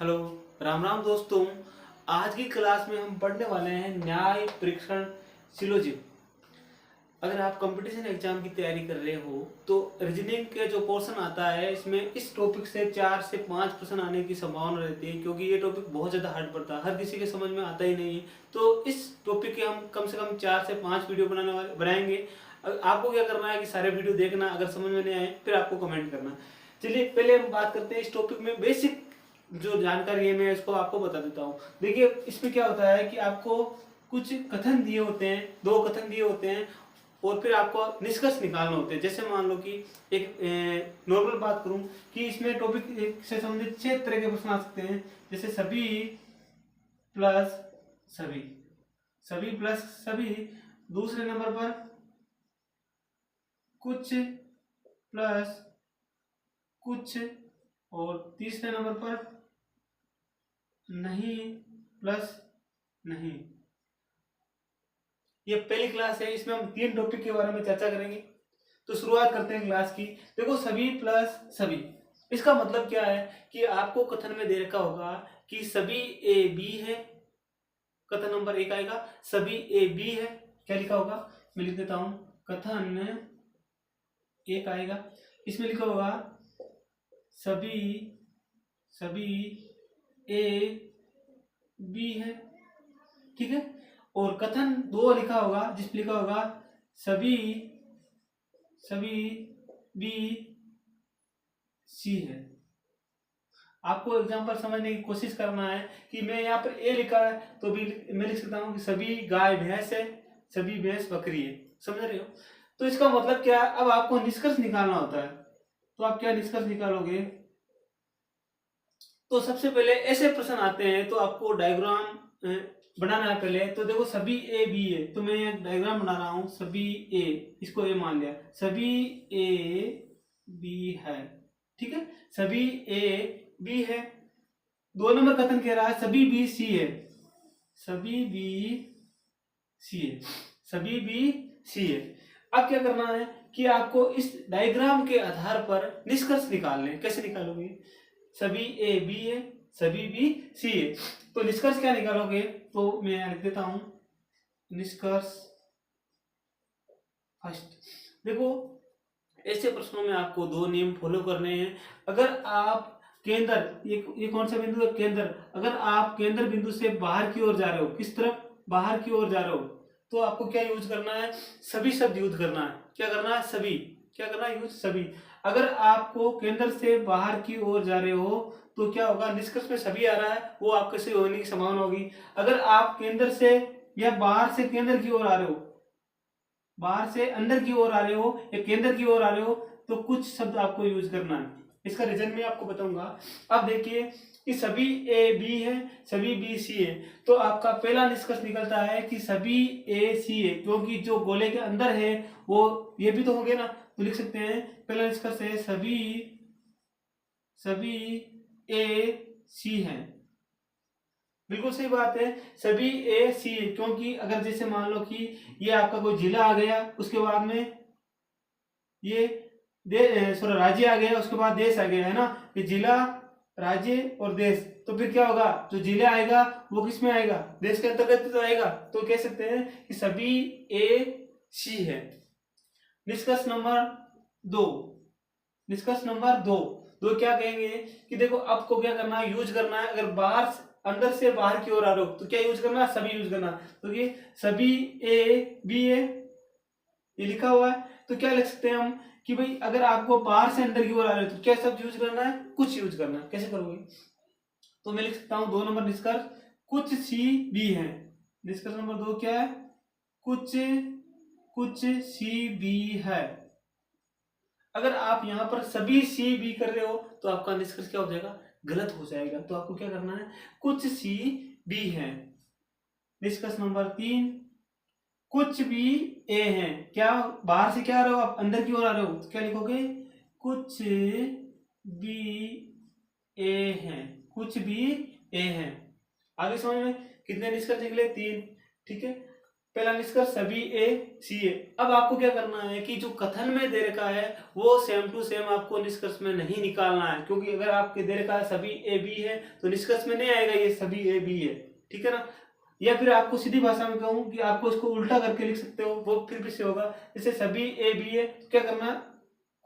Hello, Ram Ram दोस्तों। आज की क्लास में हम पढ़ने वाले हैं न्याय परीक्षण सिलोजिज्म। अगर आप कंपटीशन एग्जाम की तैयारी कर रहे हो तो रीजनिंग के जो पोर्शन आता है इसमें इस टॉपिक से 4 से 5 प्रश्न आने की संभावना रहती है, क्योंकि ये टॉपिक बहुत ज़्यादा हार्ड पड़ता है, हर किसी के समझ में आता ही नहीं है। तो इस टॉपिक के हम कम से कम 4 से 5 वीडियो बनाएंगे। आपको क्या करना है कि सारे वीडियो देखना, अगर समझ में नहीं आए फिर आपको कमेंट करना। चलिए पहले हम बात करते हैं इस टॉपिक में बेसिक जो जानकारी है, मैं इसको आपको बता देता हूँ। देखिए इसमें क्या होता है कि आपको कुछ कथन दिए होते हैं, 2 कथन दिए होते हैं और फिर आपको निष्कर्ष निकालना होते हैं। जैसे मान लो कि एक नॉर्मल बात करूं कि इसमें टॉपिक से संबंधित 6 तरह के प्रश्न आ सकते हैं। जैसे सभी प्लस सभी, सभी प्लस सभी, दूसरे नंबर पर कुछ प्लस कुछ, और तीसरे नंबर पर नहीं प्लस नहीं। ये पहली क्लास है, इसमें हम 3 टॉपिक के बारे में चर्चा करेंगे। तो शुरुआत करते हैं क्लास की। देखो सभी प्लस सभी, इसका मतलब क्या है कि आपको कथन में दे रखा होगा कि सभी ए बी है। कथन नंबर 1 आएगा सभी ए बी है। क्या लिखा होगा, मैं लिख देता हूं। कथन 1 आएगा, इसमें लिखा होगा सभी सभी ए बी है, ठीक है। और कथन 2 लिखा होगा जिसमें लिखा होगा सभी सभी बी सी है। आपको एग्जाम्पल समझने की कोशिश करना है कि मैं यहाँ पर ए लिखा है तो भी मैं लिख सकता हूँ कि सभी गाय भैंस है, सभी भैंस बकरी है। समझ रहे हो? तो इसका मतलब क्या है, अब आपको निष्कर्ष निकालना होता है। तो आप क्या निष्कर्ष निकालोगे? तो सबसे पहले ऐसे प्रश्न आते हैं तो आपको डायग्राम बनाना है पहले। तो देखो सभी ए बी है, तो मैं एक डायग्राम बना रहा हूं। सभी ए, इसको ए मान लिया, सभी ए बी है, ठीक है। सभी ए बी है। 2 नंबर कथन कह रहा है सभी बी सी है, सभी बी सी है, सभी बी सी है। अब क्या करना है कि आपको इस डायग्राम के आधार पर निष्कर्ष निकालने। कैसे निकालोगे? सभी ए बी है, सभी बी सी है, तो निष्कर्ष क्या निकालोगे? तो मैं लिख देता हूं निष्कर्ष फर्स्ट। देखो ऐसे प्रश्नों में आपको 2 नियम फॉलो करने हैं। अगर आप केंद्र, ये कौन सा बिंदु है? केंद्र। अगर आप केंद्र बिंदु से बाहर की ओर जा रहे हो, किस तरफ? बाहर की ओर जा रहे हो, तो आपको क्या यूज करना है? सभी शब्द यूज करना है। क्या करना है? सभी। क्या करना है? यूज सभी। अगर आपको केंद्र से बाहर की ओर जा रहे हो तो क्या होगा? निष्कर्ष में सभी आ रहा है, वो आपके सही होने की संभावना होगी। अगर आप केंद्र से या बाहर से केंद्र की ओर आ रहे हो, बाहर से अंदर की ओर आ रहे हो या केंद्र की ओर आ रहे हो, तो कुछ शब्द आपको यूज करना है। इसका रीजन मैं आपको बताऊंगा। अब देखिए कि सभी ए बी है, सभी बी सी है, तो आपका पहला निष्कर्ष निकलता है कि सभी ए सी है, क्योंकि जो गोले के अंदर है वो ये भी तो हो गया ना। तो लिख सकते हैं पहला निष्कर्ष है सभी सभी ए सी है। बिल्कुल सही बात है, सभी ए सी, क्योंकि अगर जैसे मान लो कि ये आपका कोई जिला आ गया, उसके बाद में ये राज्य आ गया, उसके बाद देश आ गया, है ना। ये जिला, राज्य और देश, तो फिर क्या होगा? जो जिला आएगा वो किस में आएगा? देश के अंतर्गत तो आएगा। तो कह सकते हैं कि सभी ए सी है। निष्कर्ष नंबर 2, निष्कर्ष नंबर 2, क्या कहेंगे कि देखो आपको क्या करना है? यूज करना है। अगर बाहर अंदर से बाहर की ओर आ रहे हो तो क्या यूज करना है? सभी यूज करना। तो ये सभी ए बी है, ये लिखा हुआ है, तो क्या लिख सकते हैं हम कि भाई अगर आपको बाहर से अंदर की ओर आ रहे हो तो क्या शब्द यूज करना है? कुछ यूज करना है। कैसे करोगे? तो मैं लिख सकता हूं 2 नंबर निष्कर्ष कुछ सी बी है। निष्कर्ष नंबर 2 क्या है? कुछ कुछ सी बी है। अगर आप यहां पर सभी सी बी कर रहे हो तो आपका निष्कर्ष क्या हो जाएगा? गलत हो जाएगा। तो आपको क्या करना है? कुछ सी बी है। निष्कर्ष नंबर 3, कुछ भी ए है। क्या बाहर से क्या आ रहे हो? आप अंदर की ओर आ रहे हो, तो क्या लिखोगे? कुछ भी ए है, कुछ भी ए है। आगे समझ में कितने निष्कर्ष निकले? 3, ठीक है। पहला निष्कर्ष सभी ए सी है। अब आपको क्या करना है कि जो कथन में दे रखा है वो सेम टू सेम आपको निष्कर्ष में नहीं निकालना है, क्योंकि अगर आपके दे रखा है सभी ए बी है तो निष्कर्ष में नहीं आएगा ये सभी ए बी है, ठीक है ना। या फिर आपको सीधी भाषा में कहूं कि आपको इसको उल्टा करके लिख सकते हो, वो फिर भी से होगा। जैसे सभी ए बी है, क्या करना,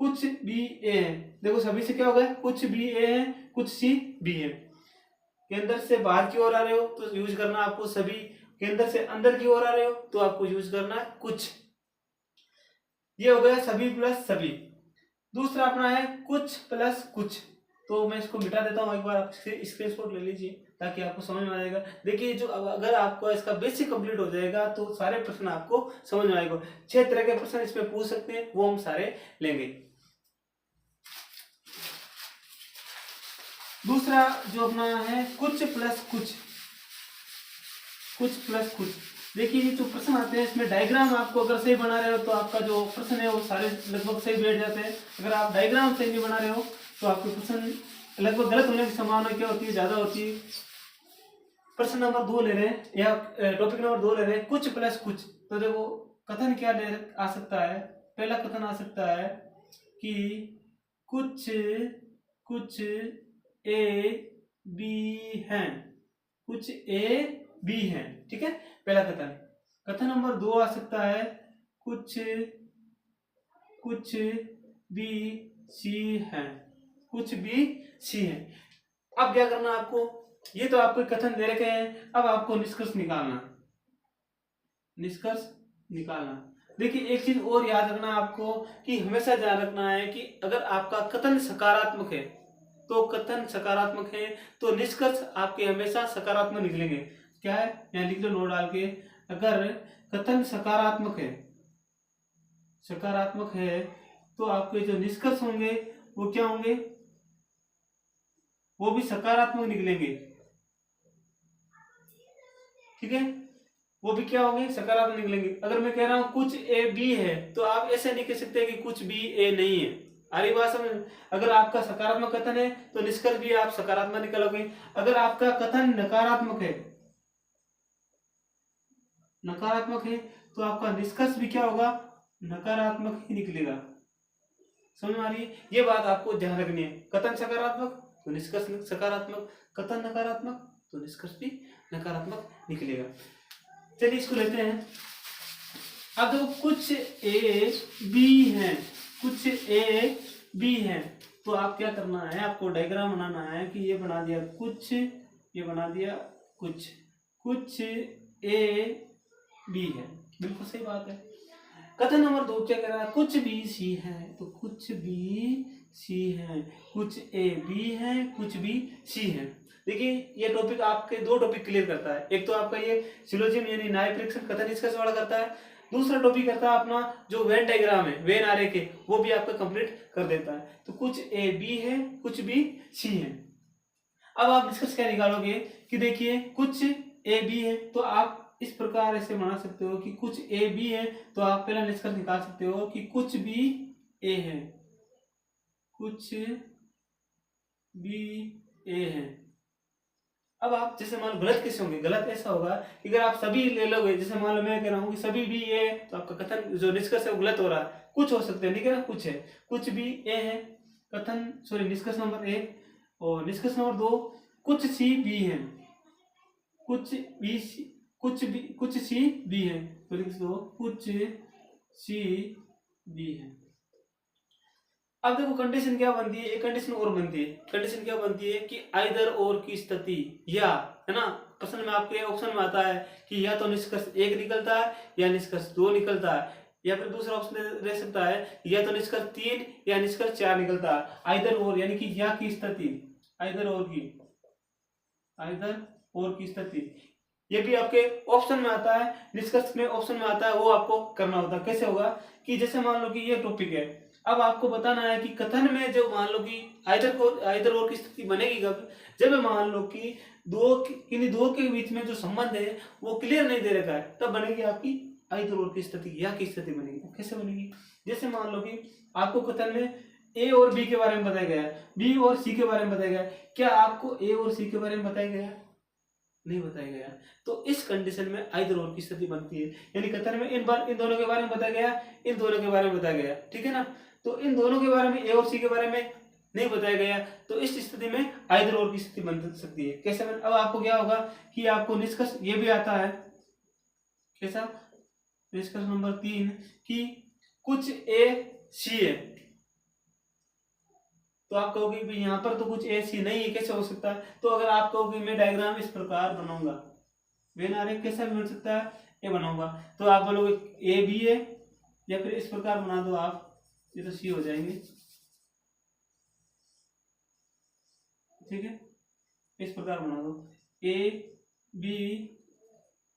कुछ बी ए है। देखो सभी से क्या होगा, कुछ बी ए है, कुछ सी बी है। केंद्र से बाहर की ओर आ रहे हो तो यूज करना आपको सभी, केंद्र से अंदर की ओर आ रहे हो तो आपको यूज करना है कुछ। ये हो गया सभी प्लस सभी। दूसरा अपना है कुछ प्लस कुछ। तो मैं इसको मिटा देता हूं, एक बार आप स्क्रीनशॉट ले लीजिए ताकि आपको समझ में आ जाएगा। देखिए जो अगर आपको इसका बेसिक कंप्लीट हो जाएगा तो सारे प्रश्न आपको समझ में आएगा। 6 तरह के प्रश्न इसमें पूछ सकते हैं, वो हम सारे लेंगे। दूसरा जो अपना है कुछ प्लस कुछ, कुछ प्लस कुछ। देखिए ये जो प्रश्न आते हैं इसमें डायग्राम आपको अगर सही बना रहे हो तो आपका जो प्रश्न है वो सारे लगभग सही बैठ जाते हैं। अगर आप डायग्राम सही नहीं बना रहे हो तो आपके प्रश्न लगभग गलत होने की संभावना क्या होती है, ज्यादा होती है। प्रश्न नंबर 2 ले रहे हैं या टॉपिक नंबर 2 ले रहे हैं, कुछ प्लस कुछ। तो देखो कथन क्या आ सकता है, पहला कथन आ सकता है कि कुछ कुछ ए बी हैं, कुछ ए बी है, ठीक है, पहला कथन। कथन नंबर 2 आ सकता है कुछ कुछ बी सी है, कुछ बी सी है। अब क्या करना आपको, ये तो आपको कथन दे रखे हैं, अब आपको निष्कर्ष निकालना, निष्कर्ष निकालना। देखिए एक चीज और याद रखना आपको कि हमेशा ध्यान रखना है कि अगर आपका कथन सकारात्मक है तो कथन सकारात्मक है तो निष्कर्ष आपके हमेशा सकारात्मक निकलेंगे। क्या है, यहाँ लिख लो नोट डाल के, अगर कथन सकारात्मक है, सकारात्मक है तो आपके जो निष्कर्ष होंगे वो क्या होंगे, वो भी सकारात्मक निकलेंगे, ठीक है, वो भी क्या होंगे, सकारात्मक निकलेंगे। अगर मैं कह रहा हूं कुछ ए बी है तो आप ऐसे नहीं कह सकते कि कुछ बी ए नहीं है। आरी बात समझ, अगर आपका सकारात्मक कथन है तो निष्कर्ष भी आप सकारात्मक निकालोगे। अगर आपका कथन नकारात्मक है, नकारात्मक है तो आपका निष्कर्ष भी क्या होगा, नकारात्मक ही निकलेगा। समझ में आ रही है, ये बात आपको ध्यान रखनी है। कथन सकारात्मक तो निष्कर्ष सकारात्मक, कथन नकारात्मक तो निष्कर्ष भी नकारात्मक निकलेगा। चलिए इसको लेते हैं। अब देखो कुछ ए बी है, कुछ ए बी है, तो आप क्या करना है, आपको डायग्राम बनाना है कि ये बना दिया कुछ, ये बना दिया कुछ, कुछ ए बी है, बिल्कुल सही बात है। कथन नंबर 2 क्या कह रहा है, कुछ बी सी है, तो कुछ बी सी है, कुछ ए बी है, कुछ बी सी है। देखिए ये टॉपिक आपके 2 टॉपिक क्लियर करता है। एक तो आपका ये सिलोजिज्म यानी न्याय परीक्षण कथन निष्कर्ष वाला करता है, दूसरा टॉपिक करता है अपना जो वेन डायग्राम है, वेन आरेख है, वो भी आपका कंप्लीट कर देता है। तो कुछ ए बी है, कुछ बी सी है। अब आप निष्कर्ष क्या निकालोगे कि देखिए कुछ ए बी है तो आप इस प्रकार ऐसे बना सकते हो कि कुछ ए बी है, तो आप पहला निष्कर्ष निकाल सकते हो कि कुछ बी ए है, कुछ बी ए है। अब आप जैसे मान लो गलत कैसे होंगे, गलत ऐसा होगा कि अगर आप सभी ले लोगे, जैसे मान लो मैं कह रहा हूँ कि सभी बी ए है, तो आपका कथन जो निष्कर्ष है वो गलत हो रहा है। कुछ हो सकते हैं, ठीक है ना, कुछ है, कुछ बी ए है, कथन सॉरी निष्कर्ष नंबर 1। और निष्कर्ष नंबर 2 कुछ सी बी है, कुछ बी सी, कुछ सी बी है, तो लिख दो कुछ सी बी है। अब देखो कंडीशन क्या बनती है, एक कंडीशन और बनती है। कंडीशन क्या बनती है कि आइदर और की स्थिति, या है ना, प्रश्न में आपके ऑप्शन में आता है कि या तो निष्कर्ष 1 निकलता है या निष्कर्ष 2 निकलता है, या फिर दूसरा ऑप्शन रह सकता है या तो निष्कर्ष 3 या निष्कर्ष 4 निकलता है। आइदर और यानी कि या की स्थिति, आइदर और की, आइदर और की स्थिति, ये भी आपके ऑप्शन में आता है, निष्कर्ष में ऑप्शन में आता है, वो आपको करना होता है। कैसे होगा कि जैसे मान लो कि ये टॉपिक है, अब आपको बताना है कि कथन में जो मान लो कि आइदर और की स्थिति बनेगी कब, जब मान लो कि किन्हीं दो के बीच में जो संबंध है वो क्लियर नहीं दे रखा है, तब बनेगी आपकी आइदर और की स्थिति, या की स्थिति बनेगी। कैसे बनेगी, जैसे मान लो कि आपको कथन में ए और बी के बारे में बताया गया है, बी और सी के बारे में बताया गया है, क्या आपको ए और सी के बारे में बताया गया है, नहीं बताया गया। तो इस कंडीशन में आइदर और की स्थिति बनती है, यानी कथन में इन दोनों के बारे में बताया गया, इन दोनों के बारे में बताया गया, ठीक है ना। तो इन दोनों के बारे में, ए और सी के बारे में नहीं बताया गया, तो इस स्थिति में आइदर और की स्थिति बन सकती है। कैसे अब आपको क्या होगा कि आपको निष्कर्ष ये भी आता है, कैसा, निष्कर्ष नंबर 3 कि कुछ ए सी है। तो आप कहोगे भाई यहाँ पर तो कुछ ए सी नहीं है, कैसे हो सकता है। तो अगर आप कहोगे मैं डायग्राम इस प्रकार बनाऊंगा, वेन आरेख कैसा भी बन सकता है, ए बनाऊंगा, तो आप बोलोगे ए बी है, या फिर इस प्रकार बना दो आप, ये तो सी हो जाएंगे, ठीक है, इस प्रकार बना दो ए बी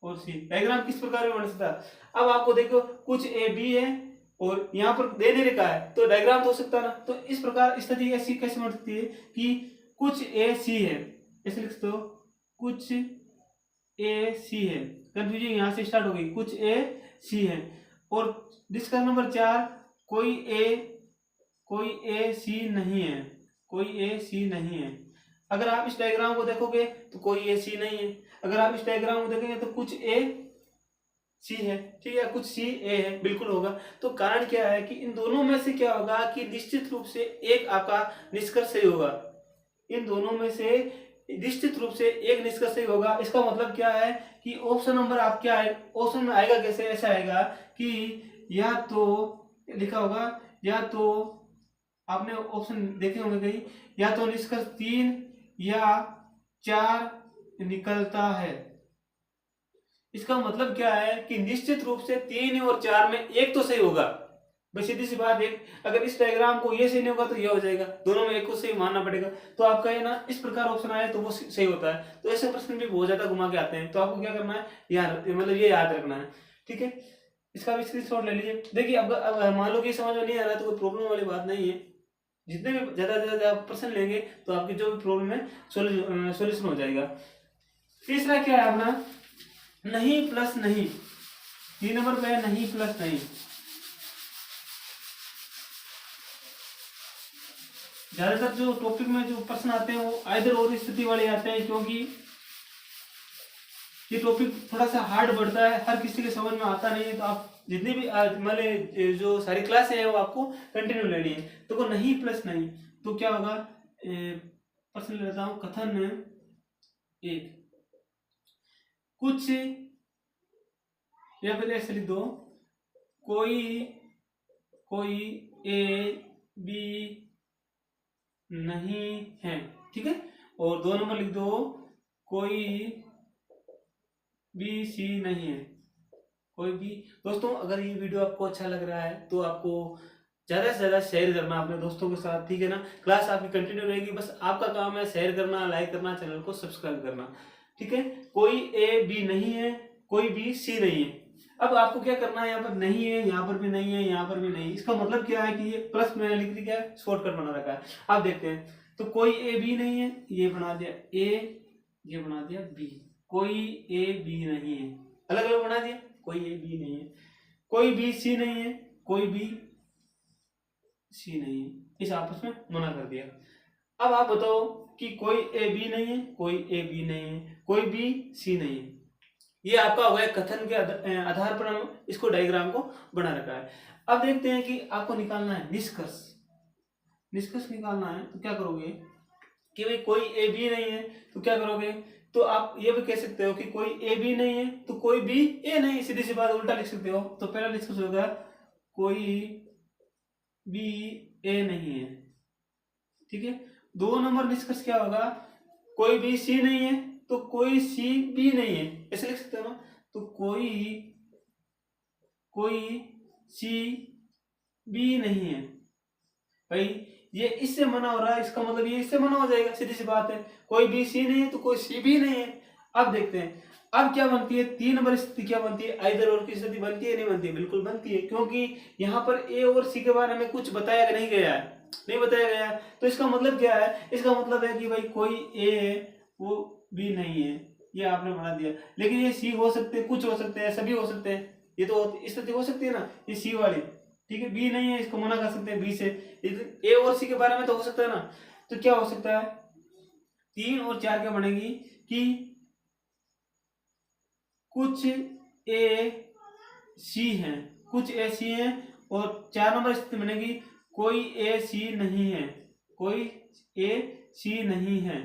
और सी। डायग्राम किस प्रकार में बन सकता है। अब आपको देखो कुछ ए बी है और यहाँ पर दे नहीं रखा है, तो डायग्राम तो हो सकता है ना। तो इस प्रकार स्थिति ऐसी कैसे बन सकती है कि कुछ ए सी है, ऐसे लिख दो कुछ ए सी है, कंफ्यूजन यहाँ से स्टार्ट हो गई, कुछ ए सी है। और डिस्कस नंबर 4 कोई ए सी नहीं है, कोई ए सी नहीं है। अगर आप इस डायग्राम को देखोगे तो कोई ए सी नहीं है, अगर आप इस डायग्राम को देखेंगे तो कुछ ए सी है, ठीक है, कुछ सी ए है, बिल्कुल होगा। तो कारण क्या है कि इन दोनों में से क्या होगा कि निश्चित रूप से एक आपका निष्कर्ष सही होगा, इन दोनों में से निश्चित रूप से एक निष्कर्ष सही होगा। इसका मतलब क्या है कि ऑप्शन नंबर आप क्या है, ऑप्शन में आएगा कैसे, ऐसा आएगा कि या तो लिखा होगा, या तो आपने ऑप्शन देखे होंगे कहीं, या तो निष्कर्ष 3 या 4 निकलता है। इसका मतलब क्या है कि निश्चित रूप से 3 और 4 में एक तो सही होगा। भाई सीधी सी बात है, अगर इस डायग्राम को ये सही नहीं होगा तो ये हो जाएगा, दोनों में एक को सही मानना पड़ेगा। तो आपका ये ना इस प्रकार ऑप्शन आए तो वो सही होता है। तो ऐसे प्रश्न भी बहुत ज्यादा घुमा के आते हैं, तो आपको क्या करना है, यार मतलब ये याद रखना है, ठीक है। इसका भी स्क्रीनशॉट ले लीजिए। देखिए अब मान लो कि समझ में नहीं आ रहा है तो कोई प्रॉब्लम वाली बात नहीं है, जितने भी ज्यादा से ज्यादा प्रश्न लेंगे तो आपकी जो भी प्रॉब्लम है सोल्यूशन हो जाएगा। तीसरा क्या है अपना, नहीं प्लस नहीं, 3 नंबर पे है नहीं प्लस नहीं। ज्यादातर जो टॉपिक में जो प्रश्न आते हैं वो आइदर और स्थिति वाले आते हैं, क्योंकि ये टॉपिक थोड़ा सा हार्ड बढ़ता है, हर किसी के समझ में आता नहीं है। तो आप जितनी भी मतलब जो सारी क्लासें हैं वो आपको कंटिन्यू लेनी है। तो वो नहीं प्लस नहीं, तो क्या होगा, प्रश्न लेता हूँ, कथन 1 कुछ, या फिर ऐसे लिख दो कोई ए बी नहीं है, ठीक है। और 2 नंबर लिख दो कोई बी सी नहीं है, कोई भी। दोस्तों अगर ये वीडियो आपको अच्छा लग रहा है तो आपको ज्यादा से ज्यादा शेयर करना अपने दोस्तों के साथ, ठीक है ना। क्लास आपकी कंटिन्यू रहेगी, बस आपका काम है शेयर करना, लाइक करना, चैनल को सब्सक्राइब करना, ठीक है। कोई ए बी नहीं है, कोई बी सी नहीं है। अब आपको क्या करना है, यहाँ पर नहीं है, यहाँ पर भी नहीं है, यहाँ पर भी नहीं। इसका मतलब क्या है कि ये प्लस मैंने लिख दिया, शॉर्टकट बना रखा है। आप देखते हैं तो कोई ए बी नहीं है, ये बना दिया ए, ये बना दिया बी, कोई ए बी नहीं है, अलग अलग बना दिया, कोई ए बी नहीं है, कोई बी सी नहीं है, कोई बी सी नहीं है, इस आपस में मना कर दिया। अब आप बताओ कि कोई ए बी नहीं है, कोई ए बी नहीं है, कोई बी सी नहीं है। ये आपका हो गया कथन के आधार पर हम इसको डायग्राम को बना रखा है। अब देखते हैं कि आपको निकालना है निष्कर्ष। निष्कर्ष निकालना है तो क्या करोगे कि भाई कोई ए बी नहीं है, तो क्या करोगे, तो आप ये भी कह सकते हो कि कोई ए बी नहीं है तो कोई बी ए नहीं, सीधी सी बात, उल्टा लिख सकते हो। तो पहला निष्कर्ष होगा कोई बी ए नहीं है, ठीक है। 2 नंबर निष्कर्ष क्या होगा, कोई बी सी नहीं है तो कोई सी बी नहीं है, ऐसे लिख सकते हो ना। तो कोई सी बी नहीं है, भाई ये इससे मना हो रहा है, इसका मतलब ये इससे मना हो जाएगा, सीधी सी बात है। कोई बी सी नहीं है तो कोई सी बी नहीं है। अब देखते हैं अब क्या बनती है, 3 नंबर स्थिति क्या बनती है, आइदर और की स्थिति बनती है, नहीं बनती, बिल्कुल बनती है, क्योंकि यहाँ पर ए और सी के बारे में कुछ बताया नहीं गया है, नहीं बताया गया है। तो इसका मतलब क्या है, इसका मतलब है कि भाई कोई ए है वो बी नहीं है, ये आपने बना दिया। लेकिन ये सी हो सकते हैं, कुछ हो सकते हैं, सभी हो सकते हैं, ये तो स्थिति हो सकती है ना, ये सी वाली, ठीक है। बी नहीं है, इसको मना कर सकते हैं बी से। ए और सी के बारे में तो हो सकता है ना। तो क्या हो सकता है, 3 और 4 क्या बनेगी कि कुछ ए सी हैं, कुछ ए सी हैं। और 4 नंबर स्थिति बनेगी कोई ए सी नहीं है, कोई ए सी नहीं है।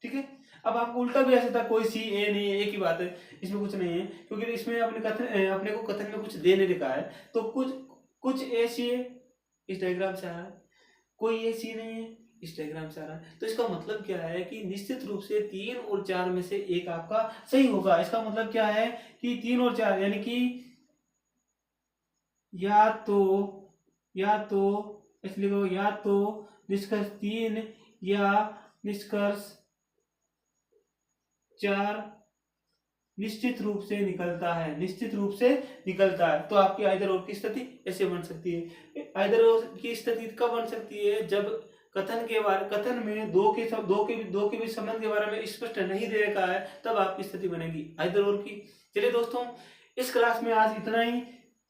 ठीक है। अब आपको उल्टा भी आ सकता है, कोई सी ए नहीं है, एक ही बात है, इसमें कुछ नहीं है, क्योंकि इसमें अपने को कथन में कुछ दे नहीं लिखा है। तो कुछ ए सी है, इस डायग्राम से आ रहा है, कोई ए सी नहीं है, इस डायग्राम से आ रहा है। तो इसका मतलब क्या है कि निश्चित रूप से 3 और 4 में से एक आपका सही होगा। इसका मतलब क्या है कि 3 और 4 यानी कि या तो इसलिए या तो निष्कर्ष 3 या निष्कर्ष 4 निश्चित रूप से निकलता है, निश्चित रूप से निकलता है। तो आपकी आइदर और की स्थिति ऐसे बन सकती है। आइदर और की स्थिति कब बन सकती है? जब कथन में दो के भी संबंध के बारे में स्पष्ट नहीं दे रखा है, तब आपकी स्थिति बनेगी आइदर और की। चलिए दोस्तों, इस क्लास में आज इतना ही।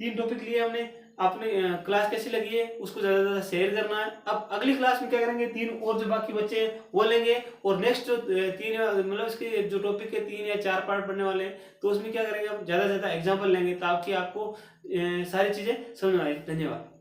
3 टॉपिक लिए हमने। आपने क्लास कैसी लगी है उसको ज्यादा से ज्यादा शेयर करना है। अब अगली क्लास में क्या करेंगे, 3 और जो बाकी बच्चे हैं वो लेंगे, और नेक्स्ट जो 3 मतलब इसके जो टॉपिक के 3 या 4 पार्ट बनने वाले हैं, तो उसमें क्या करेंगे, हम ज्यादा से ज्यादा एग्जाम्पल लेंगे ताकि आपको सारी चीजें समझ में आए। धन्यवाद।